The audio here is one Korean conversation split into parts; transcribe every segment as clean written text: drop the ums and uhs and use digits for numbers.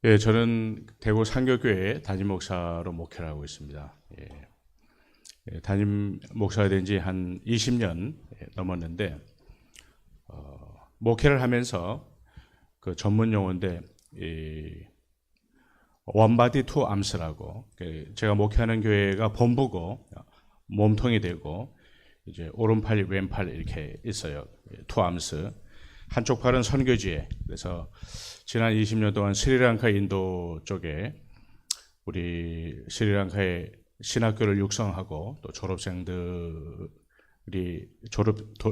예, 저는 대구 상교교회 담임 목사로 목회를 하고 있습니다. 담임 목사가 된 지 한 20년 넘었는데, 목회를 하면서 그 전문 용어인데, 원바디 투 암스라고, 제가 목회하는 교회가 본부고 몸통이 되고 이제 오른팔 왼팔 이렇게 있어요. 투 암스. 한쪽 팔은 선교지에. 그래서 지난 20년 동안 스리랑카 인도 쪽에 우리 스리랑카의 신학교를 육성하고 또 졸업생들이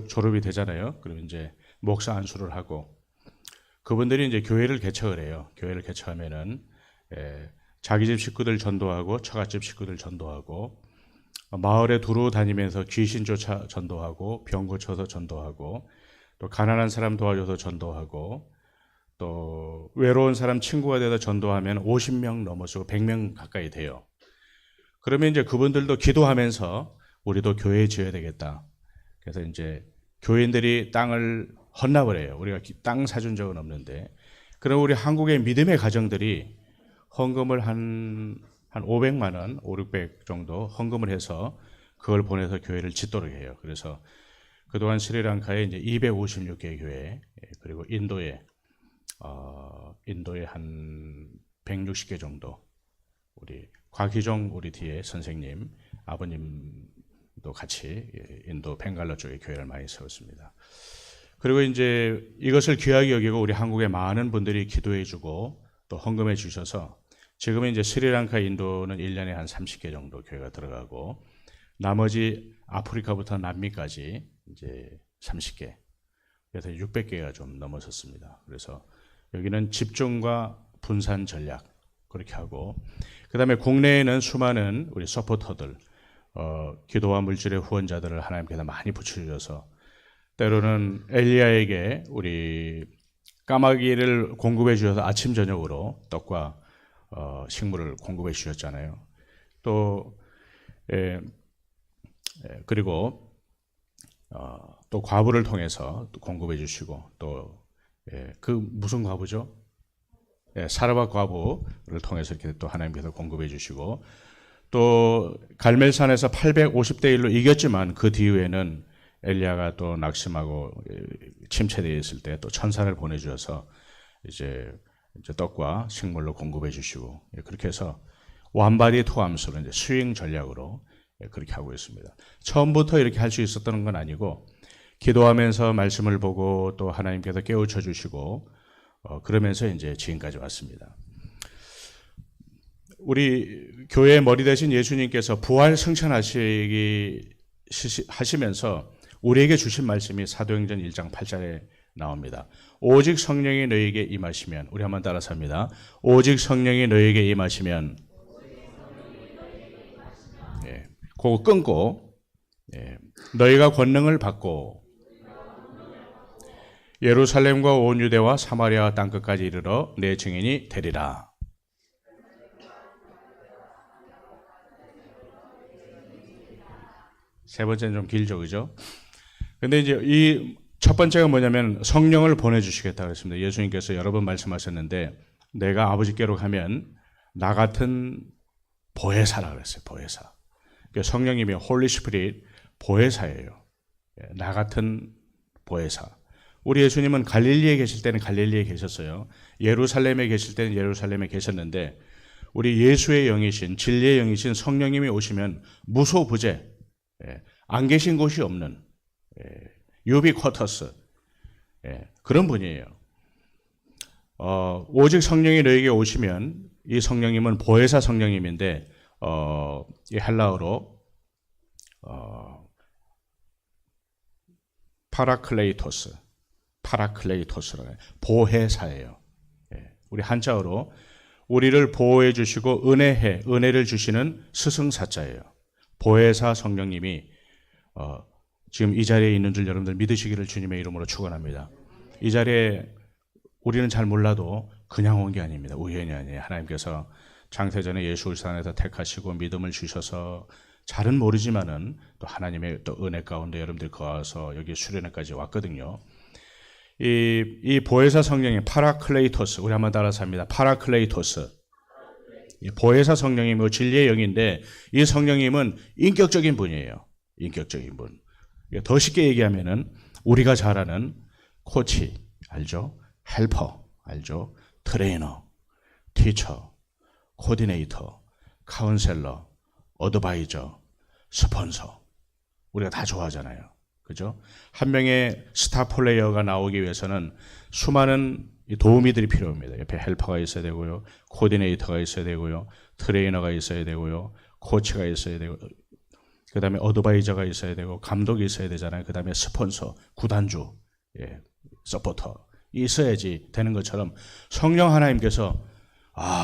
졸업이 되잖아요. 그리고 이제 목사 안수를 하고 그분들이 이제 교회를 개척을 해요. 교회를 개척하면은 자기 집 식구들 전도하고 처갓집 식구들 전도하고 마을에 두루 다니면서 귀신 쫓아 전도하고 병 고쳐서 전도하고 또 가난한 사람 도와줘서 전도하고 또 외로운 사람 친구가 돼서 전도하면 50명 넘어서 100명 가까이 돼요. 그러면 이제 그분들도 기도하면서 우리도 교회 지어야 되겠다. 그래서 이제 교인들이 땅을 헌납을 해요. 우리가 땅 사준 적은 없는데. 그럼 우리 한국의 믿음의 가정들이 헌금을 한 500만 원, 5, 600 정도 헌금을 해서 그걸 보내서 교회를 짓도록 해요. 그래서 그동안 스리랑카에 이제 256개 교회, 그리고 인도에 한 160개 정도, 우리 곽희종 우리 뒤에 선생님, 아버님도 같이 인도 벵갈라 쪽에 교회를 많이 세웠습니다. 그리고 이제 이것을 귀하게 여기고 우리 한국의 많은 분들이 기도해 주고 또 헌금해 주셔서 지금은 이제 스리랑카, 인도는 1년에 한 30개 정도 교회가 들어가고 나머지 아프리카부터 남미까지 이제 30개, 그래서 600개가 좀 넘어섰습니다. 그래서 여기는 집중과 분산 전략 그렇게 하고, 그 다음에 국내에는 수많은 우리 서포터들, 기도와 물질의 후원자들을 하나님께서 많이 붙여주셔서 때로는 엘리야에게 우리 까마귀를 공급해 주셔서 아침 저녁으로 떡과 식물을 공급해 주셨잖아요. 또 그리고 또 과부를 통해서 또 공급해 주시고 또 그 무슨 과부죠? 사르밧 과부를 통해서 이렇게 또 하나님께서 공급해 주시고 또 갈멜산에서 850대 1로 이겼지만 그 뒤에는 엘리야가 또 낙심하고 침체되어 있을 때 또 천사를 보내주셔서 이제 떡과 식물로 공급해 주시고 그렇게 해서 완바디 투함수로 이제 스윙 전략으로 그렇게 하고 있습니다. 처음부터 이렇게 할 수 있었던 건 아니고 기도하면서 말씀을 보고 또 하나님께서 깨우쳐 주시고 그러면서 이제 지금까지 왔습니다. 우리 교회의 머리 대신 예수님께서 부활 승천하시면서 우리에게 주신 말씀이 사도행전 1장 8절에 나옵니다. 오직 성령이 너희에게 임하시면, 우리 한번 따라서 합니다. 오직 성령이 너희에게 임하시면, 그거 끊고 너희가 권능을 받고 예루살렘과 온 유대와 사마리아 땅끝까지 이르러 내 증인이 되리라. 세 번째는 좀 길죠, 그죠? 근데 이제 이 첫 번째가 뭐냐면 성령을 보내주시겠다고 했습니다. 예수님께서 여러 번 말씀하셨는데 내가 아버지께로 가면 나 같은 보혜사라고 그랬어요. 보혜사. 그러니까 성령님이 홀리 스피릿 보혜사예요. 나 같은 보혜사. 우리 예수님은 갈릴리에 계실 때는 갈릴리에 계셨어요. 예루살렘에 계실 때는 예루살렘에 계셨는데 우리 예수의 영이신 진리의 영이신 성령님이 오시면 무소부재, 안 계신 곳이 없는 유비쿼터스 그런 분이에요. 오직 성령이 너에게 오시면 이 성령님은 보혜사 성령님인데 이 헬라어로 파라클레이토스라고 해요. 보혜사예요. 우리 한자어로 우리를 보호해 주시고 은혜를 주시는 스승사자예요. 보혜사 성령님이 지금 이 자리에 있는 줄 여러분들 믿으시기를 주님의 이름으로 축원합니다. 이 자리에 우리는 잘 몰라도 그냥 온 게 아닙니다. 우연이 아니에요. 하나님께서 장세전에 예수울산에서 택하시고 믿음을 주셔서 잘은 모르지만은 또 하나님의 또 은혜 가운데 여러분들 거와서 여기 수련회까지 왔거든요. 이 보혜사 성령이 파라클레이토스, 우리 한번 따라서 합니다. 파라클레이토스. 이 보혜사 성령이 뭐 진리의 영인데 이 성령님은 인격적인 분이에요. 인격적인 분. 더 쉽게 얘기하면은 우리가 잘 아는 코치 알죠? 헬퍼 알죠? 트레이너, 티처, 코디네이터, 카운셀러, 어드바이저, 스폰서. 우리가 다 좋아하잖아요. 그죠? 한 명의 스타 플레이어가 나오기 위해서는 수많은 도우미들이 필요합니다. 옆에 헬퍼가 있어야 되고요. 코디네이터가 있어야 되고요. 트레이너가 있어야 되고요. 코치가 있어야 되고, 그 다음에 어드바이저가 있어야 되고, 감독이 있어야 되잖아요. 그 다음에 스폰서, 구단주, 서포터 있어야지 되는 것처럼 성령 하나님께서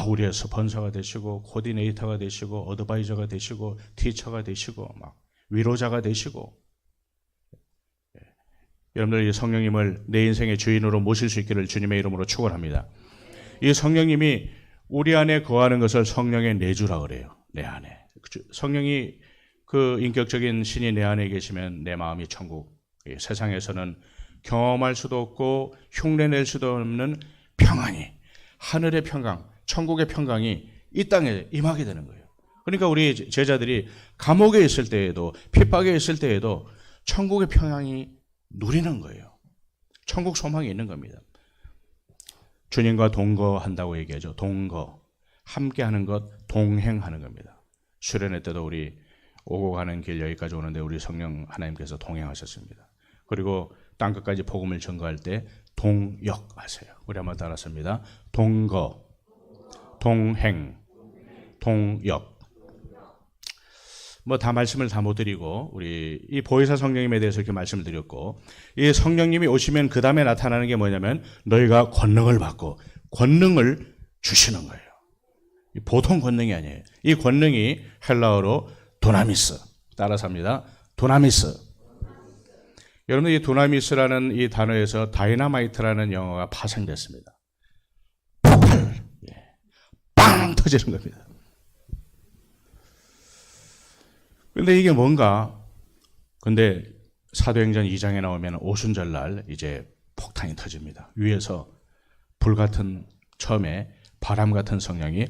우리의 스폰서가 되시고, 코디네이터가 되시고, 어드바이저가 되시고, 티처가 되시고, 막 위로자가 되시고, 여러분들 이 성령님을 내 인생의 주인으로 모실 수 있기를 주님의 이름으로 축원합니다. 이 성령님이 우리 안에 거하는 것을 성령의 내주라 그래요. 내 안에. 성령이 그 인격적인 신이 내 안에 계시면 내 마음이 천국. 세상에서는 경험할 수도 없고 흉내낼 수도 없는 평안이, 하늘의 평강, 천국의 평강이 이 땅에 임하게 되는 거예요. 그러니까 우리 제자들이 감옥에 있을 때에도, 핍박에 있을 때에도 천국의 평강이 누리는 거예요. 천국 소망이 있는 겁니다. 주님과 동거한다고 얘기하죠. 동거. 함께하는 것, 동행하는 겁니다. 수련회 때도 우리 오고 가는 길 여기까지 오는데 우리 성령 하나님께서 동행하셨습니다. 그리고 땅끝까지 복음을 전거할 때 동역하세요. 우리 한번 따라합니다. 동거, 동행, 동역. 뭐 다 말씀을 다 못 드리고 우리 이 보혜사 성령님에 대해서 이렇게 말씀을 드렸고, 이 성령님이 오시면 그 다음에 나타나는 게 뭐냐면 너희가 권능을 받고 권능을 주시는 거예요. 보통 권능이 아니에요. 이 권능이 헬라어로 도나미스, 따라서 합니다. 도나미스. 여러분 이 도나미스라는 이 단어에서 다이나마이트라는 영어가 파생됐습니다. 폭발, 빵 터지는 겁니다. 근데 이게 뭔가? 근데 사도행전 2장에 나오면 오순절날 이제 폭탄이 터집니다. 위에서 불 같은, 처음에 바람 같은 성령이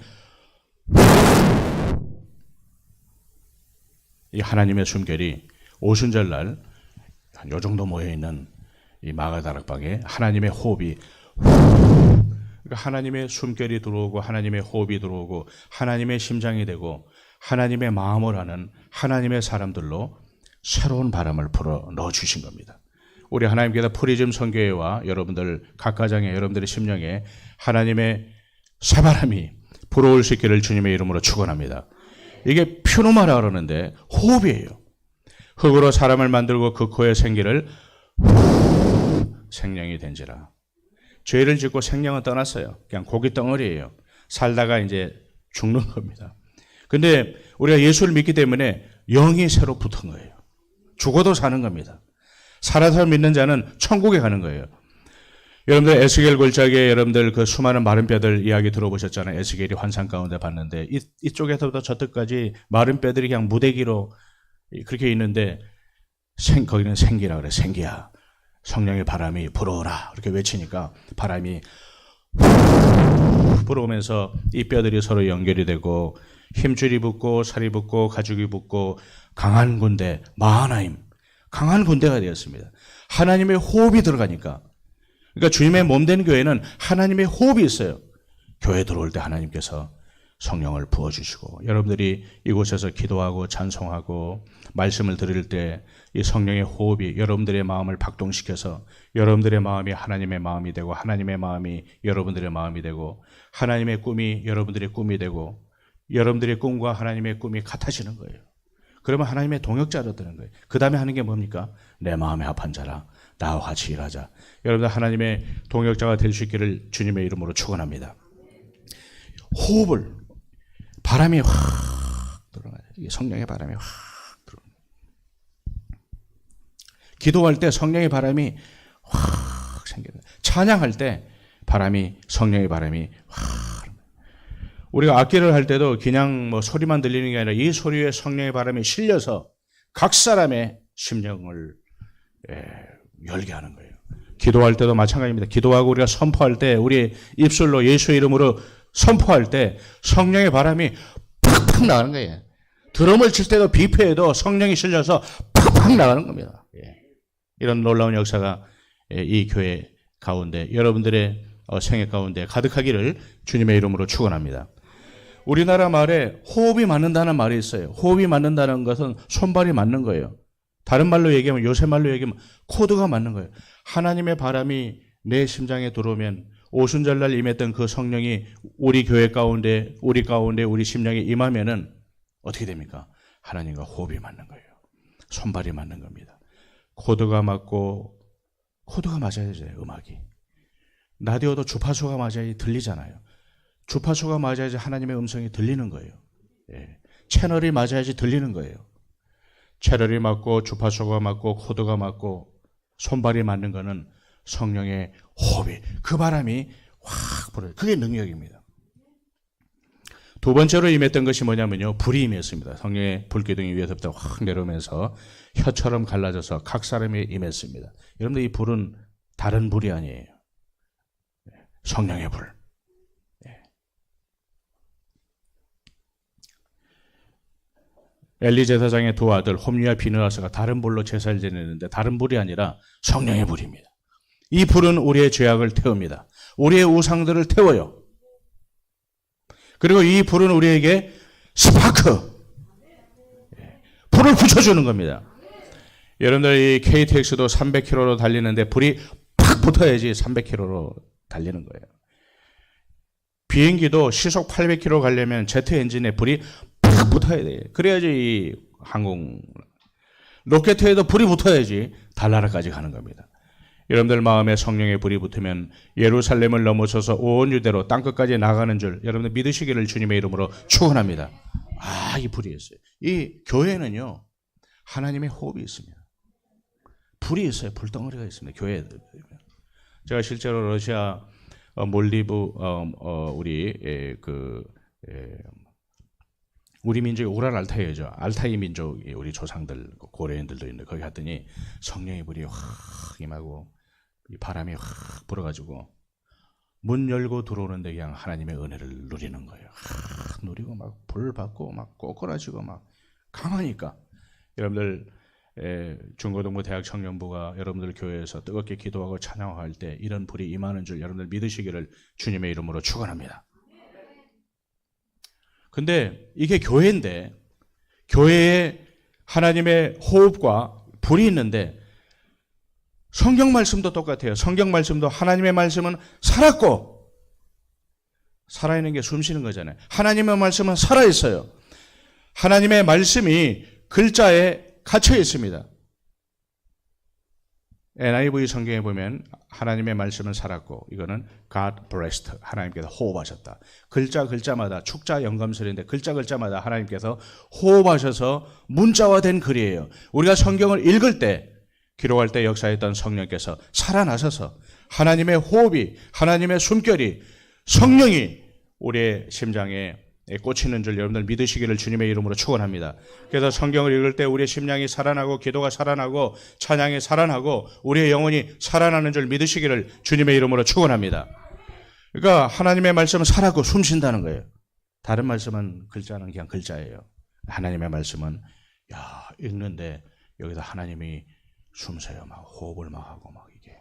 이 하나님의 숨결이 오순절날 한 요 정도 모여있는 이 마가다락방에 하나님의 호흡이 그러니까 하나님의 숨결이 들어오고 하나님의 호흡이 들어오고 하나님의 심장이 되고 하나님의 마음을 하는 하나님의 사람들로 새로운 바람을 불어 넣어주신 겁니다. 우리 하나님께서 프리즘 선교회와 여러분들 각 가정에 여러분들의 심령에 하나님의 새바람이 불어올 수 있기를 주님의 이름으로 축원합니다. 이게 퓨노마라 그러는데 호흡이에요. 흙으로 사람을 만들고 그 코에 생기를 생명이 된지라. 죄를 짓고 생명은 떠났어요. 그냥 고기 덩어리예요. 살다가 이제 죽는 겁니다. 근데 우리가 예수를 믿기 때문에 영이 새로 붙은 거예요. 죽어도 사는 겁니다. 살아서 믿는 자는 천국에 가는 거예요. 여러분들 에스겔 골짜기에 여러분들 그 수많은 마른 뼈들 이야기 들어보셨잖아요. 에스겔이 환상 가운데 봤는데 이쪽에서부터 저쪽까지 마른 뼈들이 그냥 무대기로 그렇게 있는데 거기는 생기라 그래. 생기야. 성령의 바람이 불어오라. 이렇게 외치니까 바람이 불어오면서 이 뼈들이 서로 연결이 되고 힘줄이 붙고 살이 붙고 가죽이 붙고 강한 군대, 마하나임, 강한 군대가 되었습니다. 하나님의 호흡이 들어가니까. 그러니까 주님의 몸된 교회는 하나님의 호흡이 있어요. 교회 들어올 때 하나님께서 성령을 부어주시고 여러분들이 이곳에서 기도하고 찬송하고 말씀을 들을 때 이 성령의 호흡이 여러분들의 마음을 박동시켜서 여러분들의 마음이 하나님의 마음이 되고 하나님의 마음이 여러분들의 마음이 되고 하나님의 꿈이 여러분들의 꿈이 되고 여러분들의 꿈과 하나님의 꿈이 같아지는 거예요. 그러면 하나님의 동역자로 되는 거예요. 그 다음에 하는 게 뭡니까? 내 마음에 합한 자라 나와 같이 일하자. 여러분들 하나님의 동역자가 될 수 있기를 주님의 이름으로 축원합니다. 호흡을 바람이 확 들어가요. 성령의 바람이 확 들어가요. 기도할 때 성령의 바람이 확 생겨요. 찬양할 때 성령의 바람이 확. 우리가 악기를 할 때도 그냥 뭐 소리만 들리는 게 아니라 이 소리에 성령의 바람이 실려서 각 사람의 심령을 열게 하는 거예요. 기도할 때도 마찬가지입니다. 기도하고 우리가 선포할 때, 우리 입술로 예수의 이름으로 선포할 때 성령의 바람이 팍팍 나가는 거예요. 드럼을 칠 때도 비표에도 성령이 실려서 팍팍 나가는 겁니다. 이런 놀라운 역사가 이 교회 가운데, 여러분들의 생애 가운데 가득하기를 주님의 이름으로 축원합니다. 우리나라 말에 호흡이 맞는다는 말이 있어요. 호흡이 맞는다는 것은 손발이 맞는 거예요. 다른 말로 얘기하면, 요새 말로 얘기하면 코드가 맞는 거예요. 하나님의 바람이 내 심장에 들어오면, 오순절날 임했던 그 성령이 우리 교회 가운데, 우리 심령에 임하면은 어떻게 됩니까? 하나님과 호흡이 맞는 거예요. 손발이 맞는 겁니다. 코드가 맞고, 코드가 맞아야 돼요, 음악이. 라디오도 주파수가 맞아야 들리잖아요. 주파수가 맞아야지 하나님의 음성이 들리는 거예요. 채널이 맞아야지 들리는 거예요. 채널이 맞고, 주파수가 맞고, 코드가 맞고, 손발이 맞는 거는 성령의 호흡이, 그 바람이 확 불어요. 그게 능력입니다. 두 번째로 임했던 것이 뭐냐면요, 불이 임했습니다. 성령의 불기둥이 위에서부터 확 내려오면서 혀처럼 갈라져서 각 사람이 임했습니다. 여러분들, 이 불은 다른 불이 아니에요. 성령의 불. 엘리 제사장의 두 아들 홈리와 비느하스가 다른 불로 제사를 지내는데, 다른 불이 아니라 성령의 불입니다. 이 불은 우리의 죄악을 태웁니다. 우리의 우상들을 태워요. 그리고 이 불은 우리에게 스파크, 불을 붙여주는 겁니다. 여러분들, 이 KTX도 300km로 달리는데 불이 팍 붙어야지 300km로 달리는 거예요. 비행기도 시속 800km 가려면 제트 엔진에 불이 팍 붙어야 돼요. 그래야지 이 항공, 로켓에도 불이 붙어야지 달나라까지 가는 겁니다. 여러분들 마음에 성령의 불이 붙으면 예루살렘을 넘어서서 온 유대로 땅끝까지 나가는 줄 여러분들 믿으시기를 주님의 이름으로 축원합니다. 이 불이 있어요. 이 교회는요, 하나님의 호흡이 있습니다. 불이 있어요. 불덩어리가 있습니다. 교회에. 제가 실제로 러시아 몰디브 우리 민족이 우랄 알타이죠. 알타이 민족이 우리 조상들, 고려인들도 있는데 거기 갔더니 성령의 불이 확 임하고 이 바람이 확 불어가지고 문 열고 들어오는데 그냥 하나님의 은혜를 누리는 거예요. 누리고 막 불 받고 막 꼬꾸라지고 막 강하니까. 여러분들 중고등부 대학 청년부가 여러분들 교회에서 뜨겁게 기도하고 찬양할 때 이런 불이 임하는 줄 여러분들 믿으시기를 주님의 이름으로 축원합니다. 근데 이게 교회인데, 교회에 하나님의 호흡과 불이 있는데 성경 말씀도 똑같아요. 성경 말씀도 하나님의 말씀은 살았고, 살아있는 게 숨 쉬는 거잖아요. 하나님의 말씀은 살아있어요. 하나님의 말씀이 글자에 갇혀 있습니다. NIV 성경에 보면 하나님의 말씀은 살았고, 이거는 God breathed, 하나님께서 호흡하셨다. 글자마다, 축자 영감설인데 글자마다 하나님께서 호흡하셔서 문자화된 글이에요. 우리가 성경을 읽을 때, 기록할 때 역사했던 성령께서 살아나셔서 하나님의 호흡이, 하나님의 숨결이, 성령이 우리의 심장에 꽂히는 줄 여러분들 믿으시기를 주님의 이름으로 축원합니다. 그래서 성경을 읽을 때 우리의 심령이 살아나고, 기도가 살아나고, 찬양이 살아나고, 우리의 영혼이 살아나는 줄 믿으시기를 주님의 이름으로 축원합니다. 그러니까 하나님의 말씀은 살았고 숨쉰다는 거예요. 다른 말씀은, 글자는 그냥 글자예요. 하나님의 말씀은 읽는데 여기다 하나님이 숨쉬어요. 막 호흡을 막 하고 막 이게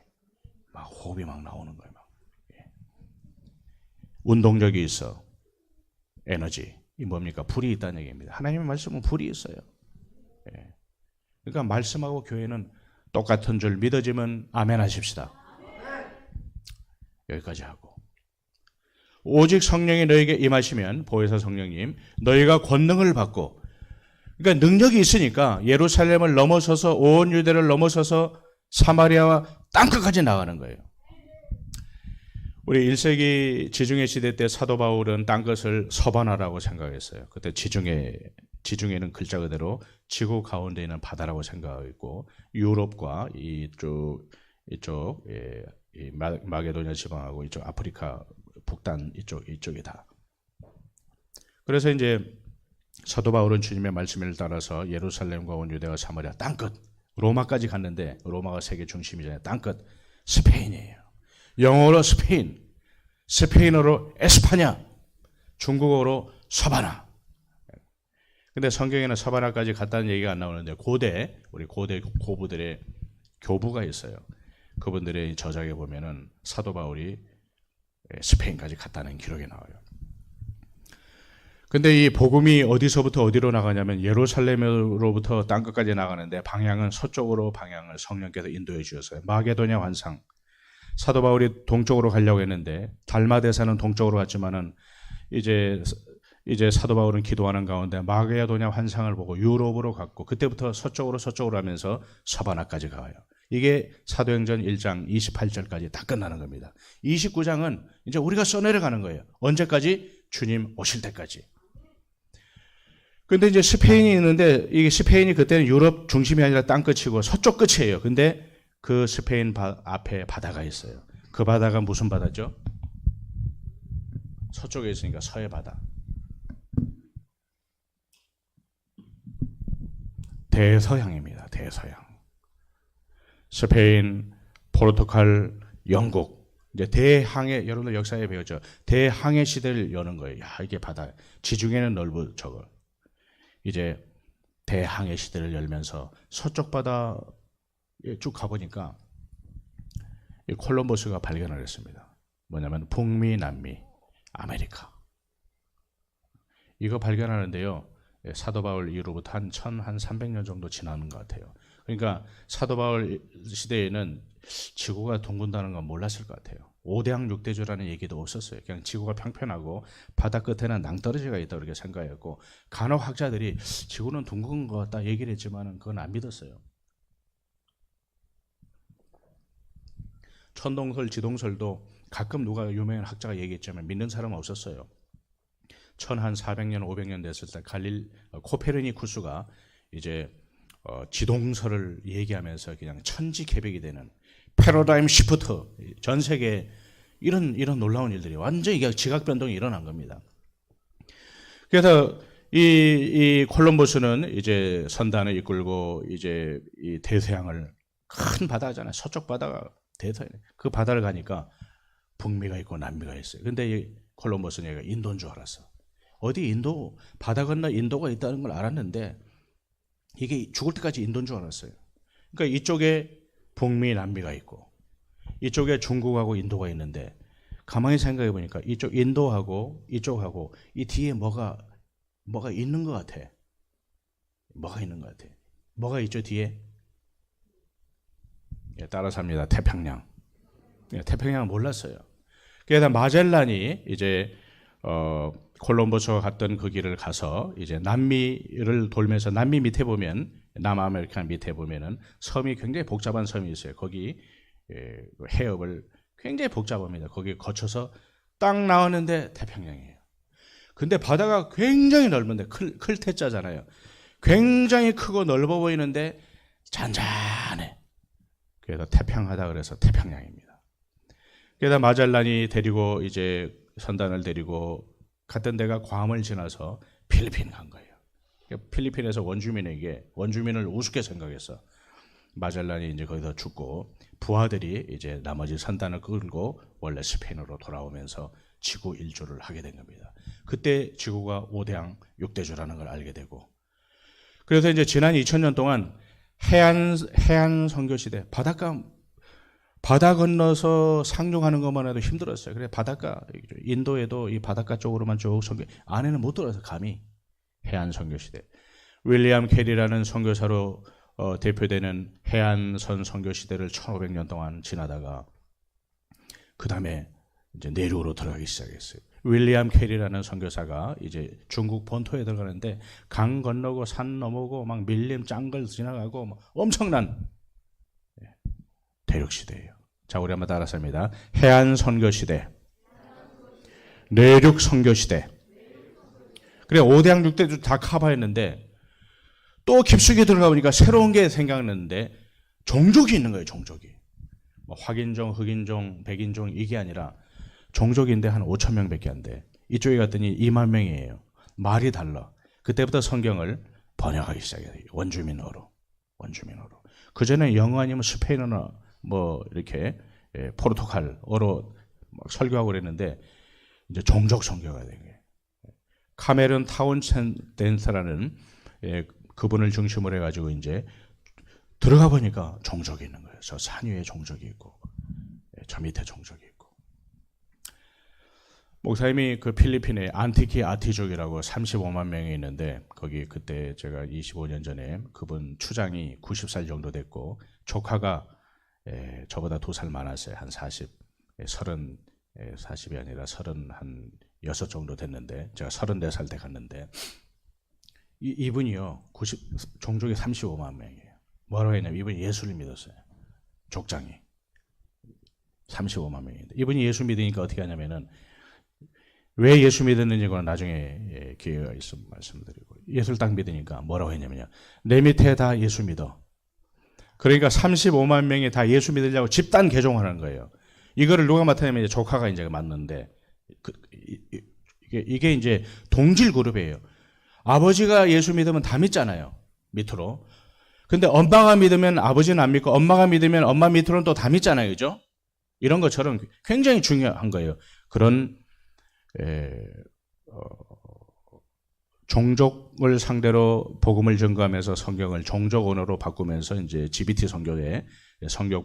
막 호흡이 막 나오는 거예요. 막. 운동력이 있어. 에너지. 이 뭡니까? 불이 있다는 얘기입니다. 하나님의 말씀은 불이 있어요. 그러니까 말씀하고 교회는 똑같은 줄 믿어지면 아멘 하십시다. 여기까지 하고, 오직 성령이 너에게 임하시면, 보혜사 성령님, 너희가 권능을 받고, 그러니까 능력이 있으니까 예루살렘을 넘어서서 온 유대를 넘어서서 사마리아와 땅끝까지 나가는 거예요. 우리 1세기 지중해 시대 때 사도 바울은 땅끝을 서바나라고 생각했어요. 그때 지중해는 글자 그대로 지구 가운데 있는 바다라고 생각했고, 유럽과 이쪽 마게도냐 지방하고 이쪽 아프리카 북단 이쪽이 다. 그래서 이제 사도 바울은 주님의 말씀을 따라서 예루살렘과 온 유대와 사마리아 땅끝, 로마까지 갔는데, 로마가 세계 중심이잖아요. 땅끝 스페인이에요. 영어로 스페인, 스페인어로 에스파냐, 중국어로 서바나. 근데 성경에는 서바나까지 갔다는 얘기가 안 나오는데 우리 고대 고부들의 교부가 있어요. 그분들의 저작에 보면은 사도 바울이 스페인까지 갔다는 기록이 나와요. 근데 이 복음이 어디서부터 어디로 나가냐면 예루살렘으로부터 땅끝까지 나가는데 방향은 서쪽으로 방향을 성령께서 인도해 주셨어요. 마게도냐 환상. 사도 바울이 동쪽으로 가려고 했는데 달마데사는 동쪽으로 갔지만은 이제 사도 바울은 기도하는 가운데 마게도냐 환상을 보고 유럽으로 갔고 그때부터 서쪽으로 하면서 서바나까지 가요. 이게 사도행전 1장 28절까지 다 끝나는 겁니다. 29장은 이제 우리가 써내려가는 거예요. 언제까지? 주님 오실 때까지. 근데 이제 스페인이 있는데 이게 스페인이 그때는 유럽 중심이 아니라 땅끝이고 서쪽 끝이에요. 근데 그 스페인 앞에 바다가 있어요. 그 바다가 무슨 바다죠? 서쪽에 있으니까 서해 바다. 대서양입니다. 대서양. 스페인, 포르투갈, 영국. 이제 대항해, 여러분들 역사에 배웠죠. 대항해 시대를 여는 거예요. 야, 이게 바다. 지중해는 넓어 저거. 이제 대항해 시대를 열면서 서쪽 바다에 쭉 가보니까 콜럼버스가 발견을 했습니다. 뭐냐면 북미, 남미, 아메리카. 이거 발견하는데요. 사도 바울 이후로부터 한 300년 정도 지나는 것 같아요. 그러니까 사도 바울 시대에는 지구가 둥근다는 건 몰랐을 것 같아요. 5대양 6대주라는 얘기도 없었어요. 그냥 지구가 평평하고 바다 끝에는 낭떠러지가 있다고 그렇게 생각했고 간혹학자들이 지구는 둥근 것 같다 얘기를 했지만 그건 안 믿었어요. 천동설, 지동설도 가끔 누가 유명한 학자가 얘기했지만 믿는 사람은 없었어요. 1400년, 500년 됐을 때 코페르니쿠스가 이제 지동설을 얘기하면서 그냥 천지개벽이 되는 패러다임 시프트, 전 세계에 이런 놀라운 일들이 완전히 지각 변동이 일어난 겁니다. 그래서 이 콜럼버스는 이제 선단을 이끌고 이제 이 대서양을 큰 바다잖아요. 서쪽 바다가 대서양. 그 바다를 가니까 북미가 있고 남미가 있어요. 근데 이 콜럼버스는 얘가 인도인 줄 알았어. 어디 인도 바다 건너 인도가 있다는 걸 알았는데 이게 죽을 때까지 인도인 줄 알았어요. 그러니까 이쪽에 북미, 남미가 있고 이쪽에 중국하고 인도가 있는데 가만히 생각해 보니까 이쪽 인도하고 이쪽하고 이 뒤에 뭐가 있는 것 같아. 뭐가 있는 것 같아. 뭐가 있죠 뒤에? 따라서 합니다. 태평양. 태평양을 몰랐어요. 그래서 마젤란이 이제 콜럼버스가 갔던 그 길을 가서 이제 남미를 돌면서 남미 밑에 보면 남아메리카 밑에 보면은 섬이 굉장히 복잡한 섬이 있어요. 거기 해협을 굉장히 복잡합니다. 거기 거쳐서 딱 나왔는데 태평양이에요. 근데 바다가 굉장히 넓은데 클 태자잖아요. 굉장히 크고 넓어 보이는데 잔잔해. 그래서 태평하다 그래서 태평양입니다. 그래서 마젤란이 데리고 이제 선단을 데리고 갔던 데가 괌을 지나서 필리핀 간 거예요. 필리핀에서 원주민을 우습게 생각해서 마젤란이 이제 거기서 죽고 부하들이 이제 나머지 선단을 끌고 원래 스페인으로 돌아오면서 지구 일주를 하게 된 겁니다. 그때 지구가 5대양 6대주라는 걸 알게 되고 그래서 이제 지난 2000년 동안 해안 선교 시대 바다 건너서 상륙하는 것만 해도 힘들었어요. 그래 바닷가 인도에도 이 바닷가 쪽으로만 쭉 선교 안에는 못 들어서 감히 해안 선교 시대 윌리엄 캐리라는 선교사로 대표되는 해안선 선교 시대를 1500년 동안 지나다가 그 다음에 이제 내륙으로 들어가기 시작했어요. 윌리엄 캐리라는 선교사가 이제 중국 본토에 들어가는데 강 건너고 산 넘어고 막 밀림 짱걸 지나가고 막 엄청난 대륙 시대예요. 자, 우리 한번 따라서 합니다. 해안 선교 시대, 내륙 선교 시대. 그래 5대양 6대주 다 커버했는데 또 깊숙이 들어가 보니까 새로운 게 생각났는데 종족이 있는 거예요. 종족이. 뭐 확인종, 흑인종, 백인종 이게 아니라 종족인데 한 5천 명밖에 안 돼. 이쪽에 갔더니 2만 명이에요. 말이 달라. 그때부터 성경을 번역하기 시작해요. 원주민어로. 그전에 영어 아니면 스페인어나 뭐 이렇게 포르투갈어로 막 설교하고 그랬는데 이제 종족 선교가 된 거예요. 카메론 타운센덴스라는 그분을 중심으로 해가지고 이제 들어가 보니까 종족이 있는 거예요. 저 산 위에 종족이 있고 저 밑에 종족이 있고. 목사님이 그 필리핀에 안티키 아티족이라고 35만 명이 있는데 거기 그때 제가 25년 전에 그분 추장이 90살 정도 됐고 조카가 저보다 2살 많았어요. 한 40이 아니라 36 정도 됐는데 제가 34살 때 갔는데 이분이요 종족이 35만 명이에요. 뭐라고 했냐면 이분이 예수를 믿었어요. 족장이 35만 명인데 이분이 예수 믿으니까 어떻게 하냐면은 왜 예수 믿었는지는 나중에 기회가 있으면 말씀드리고 예수를 딱 믿으니까 뭐라고 했냐면요. 내 밑에 다 예수 믿어. 그러니까 35만 명이 다 예수 믿으려고 집단 개종하는 거예요. 이거를 누가 맡았냐면 조카가 이제 맡는데 이게 이제 동질 그룹이에요. 아버지가 예수 믿으면 다 믿잖아요. 밑으로. 근데 엄마가 믿으면 아버지는 안 믿고 엄마가 믿으면 엄마 밑으로는 또 다 믿잖아요. 그죠? 이런 것처럼 굉장히 중요한 거예요. 그런 종족을 상대로 복음을 전가하면서 성경을 종족 언어로 바꾸면서 이제 GBT 선교회, 성경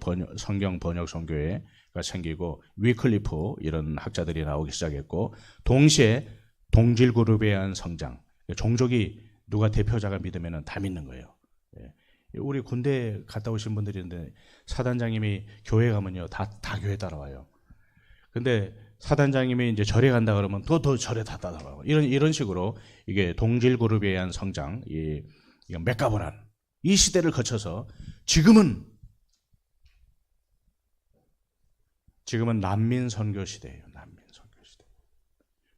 번역 선교회가 생기고 위클리프 이런 학자들이 나오기 시작했고 동시에 동질 그룹에 의한 성장. 종족이 누가 대표자가 믿으면 다 믿는 거예요. 우리 군대 갔다 오신 분들이 있는데 사단장님이 교회 가면요 다 교회 따라와요. 근데 사단장님이 이제 절에 간다 그러면 더 절에 다 따라와요. 이런 식으로 이게 동질 그룹에 의한 성장, 이 맥가보란 이 시대를 거쳐서 지금은 난민 선교 시대예요. 난민 선교 시대.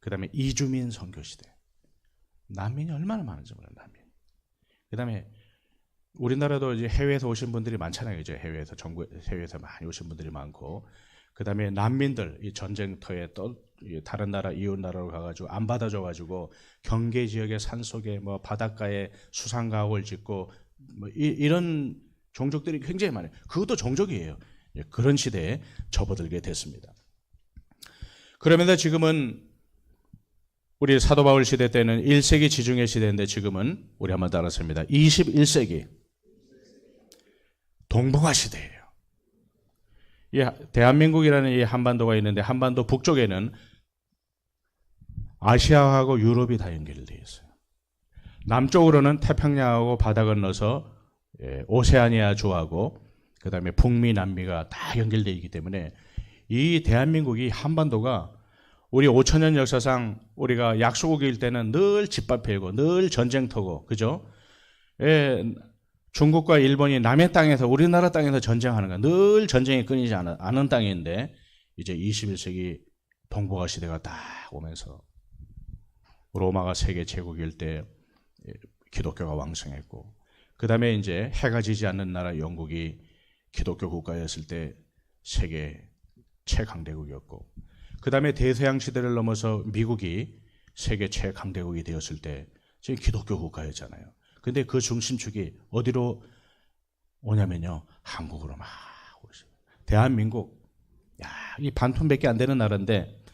그다음에 이주민 선교 시대. 난민이 얼마나 많은지 몰라요. 난민. 그다음에 우리나라도 이제 해외에서 오신 분들이 많잖아요. 이제 해외에서 많이 오신 분들이 많고, 그 다음에 난민들, 이 전쟁터에 또 다른 나라, 이웃 나라로 가가지고 안 받아줘가지고 경계 지역의 산 속에 뭐 바닷가에 수상가옥을 짓고 뭐 이런 종족들이 굉장히 많아요. 그것도 종족이에요. 그런 시대에 접어들게 됐습니다. 그러면서 지금은 우리 사도 바울 시대 때는 1세기 지중해 시대인데 지금은 우리 한번 따라서입니다. 21세기 동북아 시대예요. 이 대한민국이라는 이 한반도가 있는데 한반도 북쪽에는 아시아하고 유럽이 다 연결되어 있어요. 남쪽으로는 태평양하고 바다 건너서 오세아니아주하고 그 다음에 북미, 남미가 다 연결되어 있기 때문에 이 대한민국이 한반도가 우리 5천년 역사상 우리가 약소국일 때는 늘 짓밟히고 늘 전쟁터고, 그죠? 중국과 일본이 남의 땅에서 우리나라 땅에서 전쟁하는 거 늘 전쟁이 끊이지 않은 땅인데 이제 21세기 동북아 시대가 딱 오면서 로마가 세계 제국일 때 기독교가 왕성했고, 그 다음에 이제 해가 지지 않는 나라 영국이 기독교 국가였을 때 세계 최강대국이었고, 그 다음에 대서양 시대를 넘어서 미국이 세계 최강대국이 되었을 때 지금 기독교 국가였잖아요. 근데 그 중심축이 어디로 오냐면요, 한국으로 막 오죠. 대한민국, 이 반푼밖에 안 되는 나라인데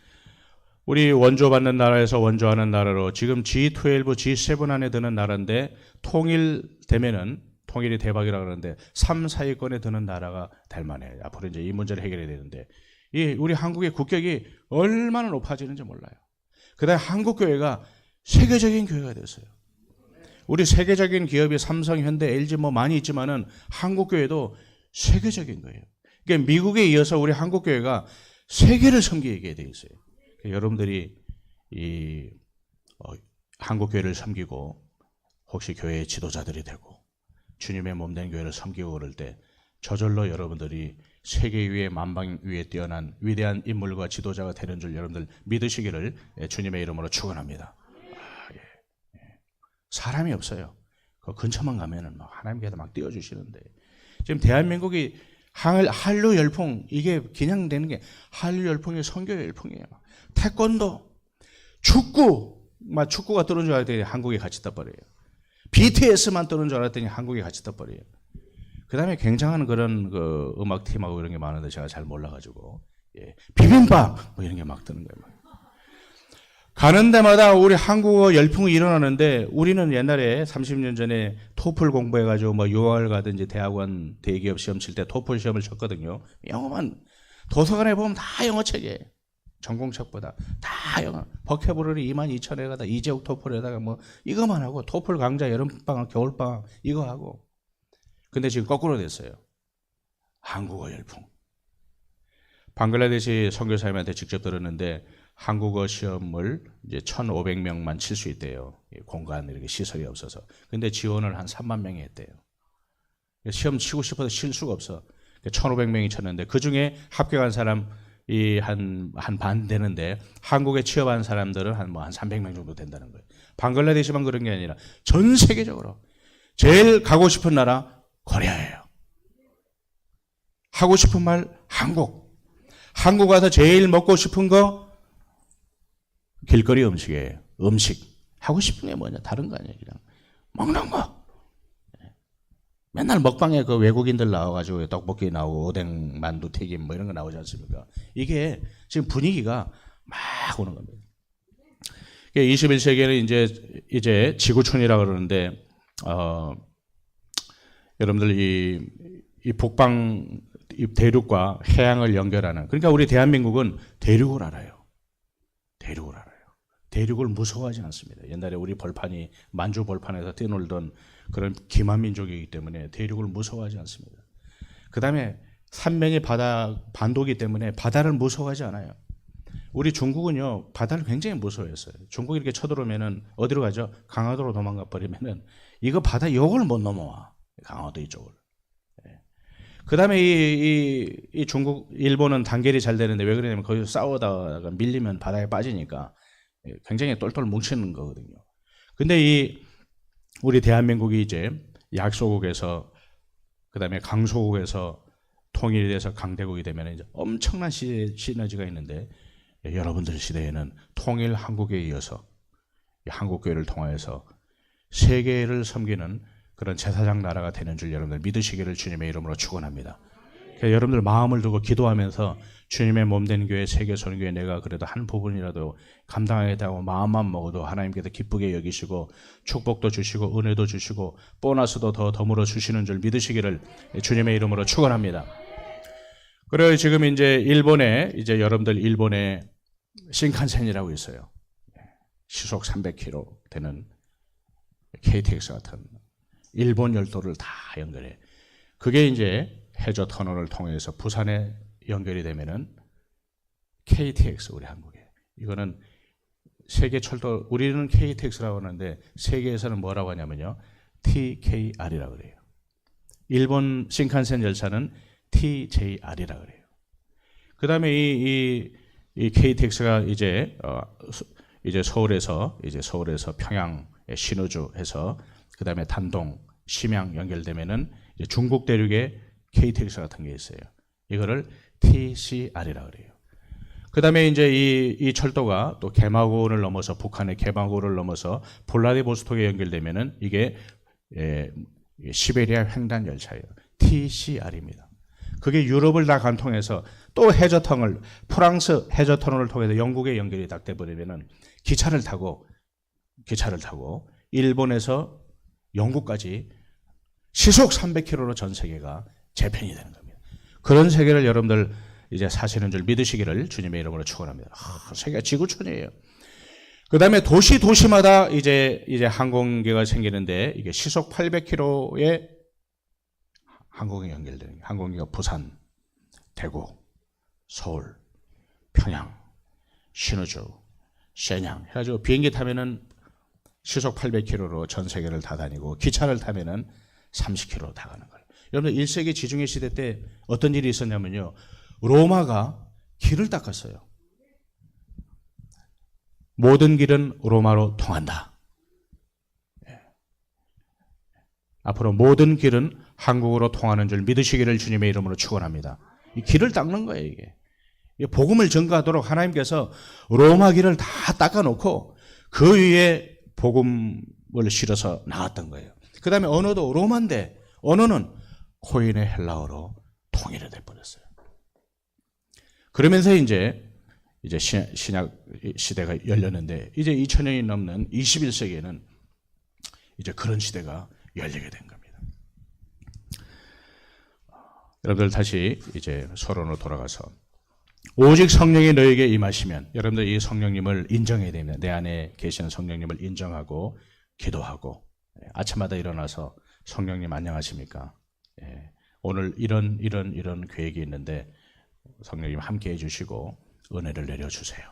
우리 원조받는 나라에서 원조하는 나라로 지금 G12, G7 안에 드는 나라인데 통일되면은 통일이 대박이라고 그러는데 3, 4위권에 드는 나라가 될 만해요. 앞으로 이제 이 문제를 해결해야 되는데 우리 한국의 국격이 얼마나 높아지는지 몰라요. 그다음에 한국교회가 세계적인 교회가 됐어요. 우리 세계적인 기업이 삼성, 현대, LG 뭐 많이 있지만은 한국교회도 세계적인 거예요. 그러니까 미국에 이어서 우리 한국교회가 세계를 섬기게 돼 있어요. 그러니까 여러분들이 이 한국교회를 섬기고 혹시 교회의 지도자들이 되고 주님의 몸된 교회를 섬기고 그럴 때 저절로 여러분들이 세계 위에 만방 위에 뛰어난 위대한 인물과 지도자가 되는 줄 여러분들 믿으시기를 주님의 이름으로 축원합니다. 사람이 없어요. 그 근처만 가면은 막 하나님께서 막 띄워주시는데 지금 대한민국이 한류 열풍, 이게 그냥 되는 게 한류 열풍이 선교 열풍이에요. 태권도, 축구, 막 축구가 뜨는 줄 알았더니 한국에 같이 떠버려요. BTS만 뜨는 줄 알았더니 한국에 같이 떠버려요. 그 다음에 굉장한 그런 그 음악팀하고 이런 게 많은데 제가 잘 몰라가지고, 예. 비빔밥! 뭐 이런 게 막 뜨는 거예요. 가는 데마다 우리 한국어 열풍이 일어나는데 우리는 옛날에 30년 전에 토플 공부해가지고 뭐 유학을 가든지 대학원 대기업 시험 칠 때 토플 시험을 쳤거든요. 영어만 도서관에 보면 다 영어책이에요. 전공책보다 다 영어. 버케브러리 22,000에다가 이재욱 토플에다가 뭐 이거만 하고 토플 강좌 여름방학 겨울방학 이거 하고. 근데 지금 거꾸로 됐어요. 한국어 열풍. 방글라데시 선교사님한테 직접 들었는데 한국어 시험을 이제 1,500명만 칠 수 있대요. 공간 이렇게 시설이 없어서. 근데 지원을 한 3만 명이 했대요. 시험 치고 싶어도 칠 수가 없어. 1,500명이 쳤는데 그 중에 합격한 사람이 한 반 되는데 한국에 취업한 사람들은 한 300명 정도 된다는 거예요. 방글라데시만 그런 게 아니라 전 세계적으로 제일 가고 싶은 나라 코리아예요. 하고 싶은 말 한국. 한국 가서 제일 먹고 싶은 거 길거리 음식이에요. 음식. 하고 싶은 게 뭐냐? 다른 거 아니에요. 그냥 먹는 거. 맨날 먹방에 그 외국인들 나와가지고 떡볶이 나오고 오뎅, 만두, 튀김 뭐 이런 거 나오지 않습니까? 이게 지금 분위기가 막 오는 겁니다. 21세기에는 이제 지구촌이라고 그러는데, 여러분들 이 북방, 이 대륙과 해양을 연결하는, 그러니까 우리 대한민국은 대륙을 알아요. 대륙을 알아요. 대륙을 무서워하지 않습니다. 옛날에 우리 벌판이 만주 벌판에서 뛰놀던 그런 기만 민족이기 때문에 대륙을 무서워하지 않습니다. 그 다음에 산면이 반도기 때문에 바다를 무서워하지 않아요. 우리 중국은요, 바다를 굉장히 무서워했어요. 중국이 이렇게 쳐들어오면은 어디로 가죠? 강화도로 도망가 버리면은 이거 바다 욕을 못 넘어와. 강화도 이쪽을. 그 다음에 이 중국, 일본은 단결이 잘 되는데 왜 그러냐면 거기서 싸우다가 밀리면 바다에 빠지니까 굉장히 똘똘 뭉치는 거거든요. 근데 우리 대한민국이 이제 약소국에서 그 다음에 강소국에서 통일이 돼서 강대국이 되면 이제 엄청난 시너지가 있는데, 여러분들 시대에는 통일 한국에 이어서 한국교회를 통하여서 세계를 섬기는 그런 제사장 나라가 되는 줄 여러분들 믿으시기를 주님의 이름으로 축원합니다. 여러분들 마음을 두고 기도하면서 주님의 몸된 교회 세계 선교회 내가 그래도 한 부분이라도 감당하겠다고 마음만 먹어도 하나님께서 기쁘게 여기시고 축복도 주시고 은혜도 주시고 보너스도 더 더물어 주시는 줄 믿으시기를 주님의 이름으로 축원합니다. 그리고 지금 이제 일본에 여러분들 일본에 신칸센이라고 있어요. 시속 300km 되는 KTX 같은 일본 열도를 다 연결해. 그게 이제 해저 터널을 통해서 부산에 연결이 되면은 KTX, 우리 한국에. 이거는 세계 철도, 우리는 KTX라고 하는데 세계에서는 뭐라고 하냐면요, TKR이라고 그래요. 일본 신칸센 열차는 TJR이라고 그래요. 그 다음에 이 KTX가 이제 서울에서 평양, 신우주 해서 그 다음에 단동, 심양 연결되면은 이제 중국 대륙에 KTX 같은 게 있어요. 이거를 TCR이라고 그래요. 그 다음에 이제 이 철도가 또 개마고를 넘어서 북한의 개마고를 넘어서 블라디보스톡에 연결되면은 이게 시베리아 횡단 열차예요. TCR입니다. 그게 유럽을 다 관통해서 또 해저터널, 프랑스 해저터널을 통해서 영국에 연결이 딱 돼버리면은 기차를 타고 일본에서 영국까지 시속 300km로 전 세계가 재편이 되는 겁니다. 그런 세계를 여러분들 이제 사시는 줄 믿으시기를 주님의 이름으로 축원합니다. 세계가 지구촌이에요. 그 다음에 도시마다 이제 항공기가 생기는데 이게 시속 800km의 항공이 연결되는 거예요. 항공기가 부산, 대구, 서울, 평양, 신우주, 셰냥 해가지고 비행기 타면은 시속 800km로 전 세계를 다 다니고 기차를 타면은 30km 다 가는 거예요. 여러분들 1세기 지중해 시대 때 어떤 일이 있었냐면요, 로마가 길을 닦았어요. 모든 길은 로마로 통한다. 앞으로 모든 길은 한국으로 통하는 줄 믿으시기를 주님의 이름으로 축원합니다. 이 길을 닦는 거예요, 이게. 복음을 전가하도록 하나님께서 로마 길을 다 닦아놓고 그 위에 복음을 실어서 나왔던 거예요. 그 다음에 언어도 로마인데 언어는 코인의 헬라어로 통일이 돼버렸어요. 그러면서 이제 신약 시대가 열렸는데 이제 2000년이 넘는 21세기에는 이제 그런 시대가 열리게 된 겁니다. 여러분들 다시 이제 서론으로 돌아가서 오직 성령이 너에게 임하시면 여러분들 이 성령님을 인정해야 됩니다. 내 안에 계시는 성령님을 인정하고 기도하고 아침마다 일어나서 성령님 안녕하십니까? 오늘 이런 계획이 있는데 성령님 함께 해주시고 은혜를 내려주세요.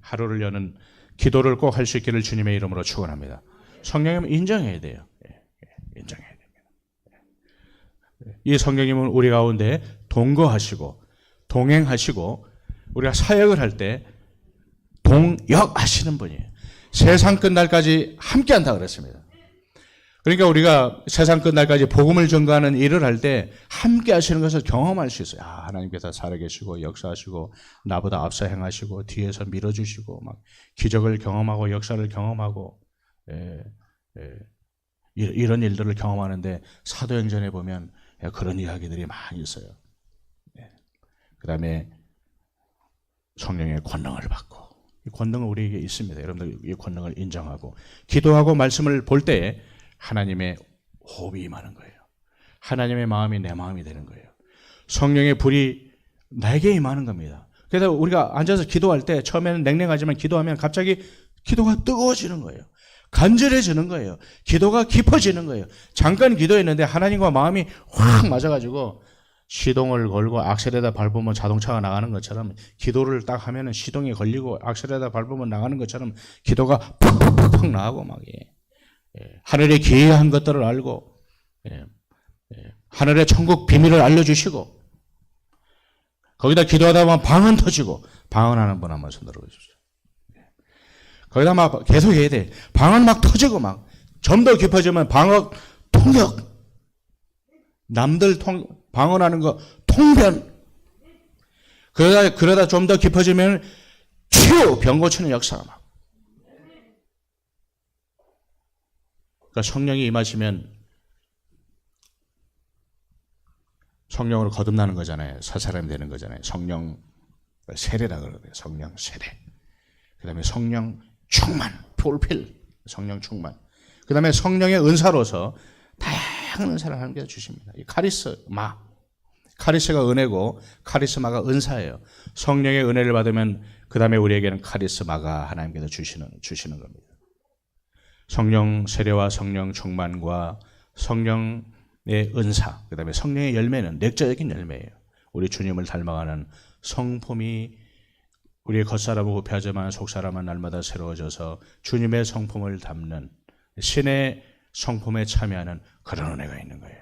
하루를 여는 기도를 꼭 할 수 있기를 주님의 이름으로 축원합니다. 성령님은 인정해야 돼요. 인정해야 됩니다. 이 성령님은 우리 가운데 동거하시고 동행하시고 우리가 사역을 할 때 동역하시는 분이에요. 세상 끝날까지 함께한다 그랬습니다. 그러니까 우리가 세상 끝날까지 복음을 전가하는 일을 할 때 함께 하시는 것을 경험할 수 있어요. 하나님께서 살아계시고 역사하시고 나보다 앞서 행하시고 뒤에서 밀어주시고 막 기적을 경험하고 역사를 경험하고 이런 일들을 경험하는데 사도행전에 보면 그런 이야기들이 많이 있어요. 그 다음에 성령의 권능을 받고 이 권능은 우리에게 있습니다. 여러분들 이 권능을 인정하고 기도하고 말씀을 볼 때 하나님의 호흡이 임하는 거예요. 하나님의 마음이 내 마음이 되는 거예요. 성령의 불이 나에게 임하는 겁니다. 그래서 우리가 앉아서 기도할 때 처음에는 냉랭하지만 기도하면 갑자기 기도가 뜨거워지는 거예요. 간절해지는 거예요. 기도가 깊어지는 거예요. 잠깐 기도했는데 하나님과 마음이 확 맞아가지고 시동을 걸고 악셀에다 밟으면 자동차가 나가는 것처럼 기도를 딱 하면은 시동이 걸리고 악셀에다 밟으면 나가는 것처럼 기도가 팍팍팍팍 나가고 막 하늘의 기이한 것들을 알고 하늘의 천국 비밀을 알려주시고 거기다 기도하다 보면 방언 터지고 방언하는 분 한번 손 들어보십시오. 거기다 막 계속 해야 돼. 방언 막 터지고 막 좀 더 깊어지면 방언 통역 남들 방언하는 거 통변 그러다 좀 더 깊어지면 치유 병 고치는 역사가 막 그러니까 성령이 임하시면 성령으로 거듭나는 거잖아요. 새 사람이 되는 거잖아요. 성령 세례라 그러거든요. 성령 세례. 그 다음에 성령 충만, 풀필, 성령 충만. 그 다음에 성령의 은사로서 다양한 은사를 하나님께서 주십니다. 이 카리스마. 카리스가 은혜고 카리스마가 은사예요. 성령의 은혜를 받으면 그 다음에 우리에게는 카리스마가 하나님께서 주시는 겁니다. 성령 세례와 성령 충만과 성령의 은사, 그 다음에 성령의 열매는 내적인 열매예요. 우리 주님을 닮아가는 성품이 우리의 겉사람은 부패하지만 속사람은 날마다 새로워져서 주님의 성품을 담는 신의 성품에 참여하는 그런 은혜가 있는 거예요.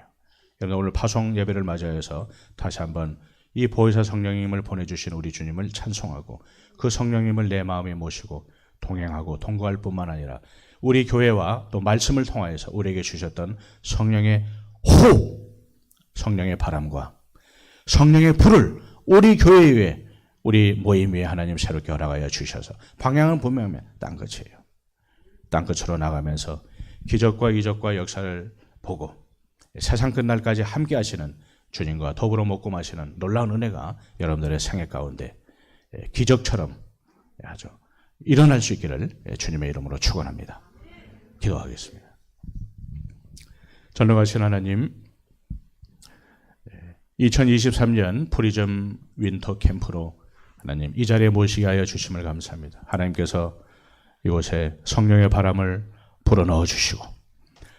여러분 오늘 파송 예배를 맞이해서 다시 한번 이 보혜사 성령님을 보내주신 우리 주님을 찬송하고 그 성령님을 내 마음에 모시고 동행하고 동거할 뿐만 아니라 우리 교회와 또 말씀을 통하여서 우리에게 주셨던 성령의 호흡, 성령의 바람과 성령의 불을 우리 교회 위에 우리 모임 위에 하나님 새롭게 허락하여 주셔서 방향은 분명히 땅끝이에요. 땅끝으로 나가면서 기적과 이적과 역사를 보고 세상 끝날까지 함께 하시는 주님과 더불어 먹고 마시는 놀라운 은혜가 여러분들의 생애 가운데 기적처럼 아주 일어날 수 있기를 주님의 이름으로 축원합니다. 기도하겠습니다. 전능하신 하나님, 2023년 프리즘 윈터 캠프로 하나님 이 자리에 모시게 하여 주심을 감사합니다. 하나님께서 이곳에 성령의 바람을 불어넣어 주시고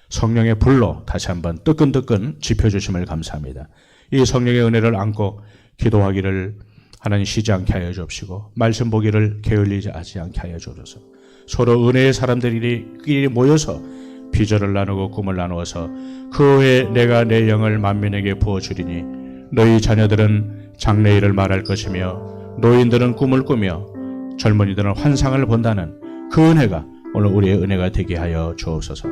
성령의 불로 다시 한번 뜨끈뜨끈 지펴주심을 감사합니다. 이 성령의 은혜를 안고 기도하기를 하나님 쉬지 않게 하여 주옵시고 말씀 보기를 게을리지 않게 하여 주옵소서. 서로 은혜의 사람들끼리 모여서 비전을 나누고 꿈을 나누어서 그 후에 내가 내 영을 만민에게 부어주리니 너희 자녀들은 장래일을 말할 것이며 노인들은 꿈을 꾸며 젊은이들은 환상을 본다는 그 은혜가 오늘 우리의 은혜가 되게 하여 주옵소서.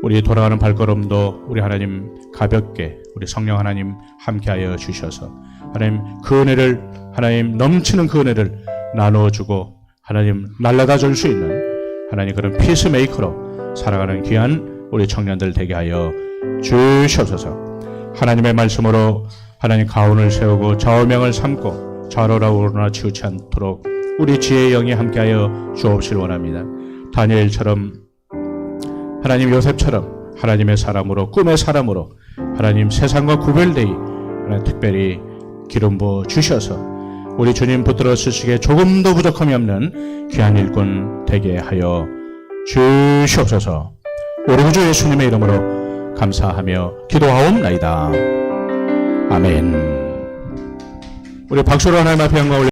우리 돌아가는 발걸음도 우리 하나님 가볍게 우리 성령 하나님 함께하여 주셔서 하나님 그 은혜를 하나님 넘치는 그 은혜를 나누어주고 하나님 날라다 줄 수 있는 하나님 그런 피스메이커로 살아가는 귀한 우리 청년들 되게 하여 주시옵소서. 하나님의 말씀으로 하나님 가운을 세우고 좌우명을 삼고 좌로나 우로나 치우치 않도록 우리 지혜의 영이 함께하여 주옵시길 원합니다. 다니엘처럼 하나님 요셉처럼 하나님의 사람으로 꿈의 사람으로 하나님 세상과 구별되이 하나님 특별히 기름 부어 주셔서 우리 주님 붙들어 쓰시기에 조금도 부족함이 없는 귀한 일꾼 되게 하여 주시옵소서. 우리 구주 예수님의 이름으로 감사하며 기도하옵나이다. 아멘. 우리 박수로 하나님 앞에 영광 올려